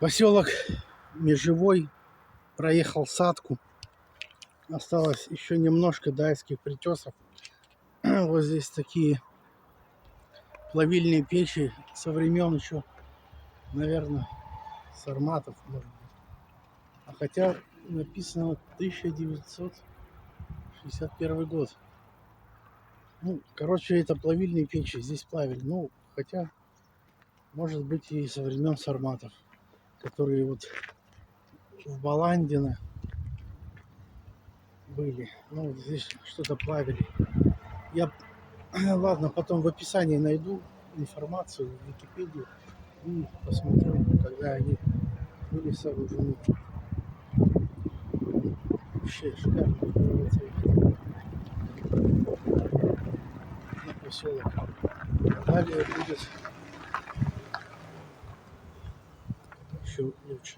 Поселок Межевой, проехал Садку. Осталось еще немножко до Айских Притесов. Вот здесь такие плавильные печи со времен еще, наверное, сарматов, может быть. А хотя написано 1961 год. Ну, короче, это плавильные печи, здесь плавили. Ну, хотя, может быть, и со времен сарматов, которые вот в Баландино были. Ну, вот здесь что-то плавили. Я, ладно, потом в описании найду информацию в Википедии и посмотрю, когда они были сооружены. Вообще шикарно на поселок. Далее будет еще лучше.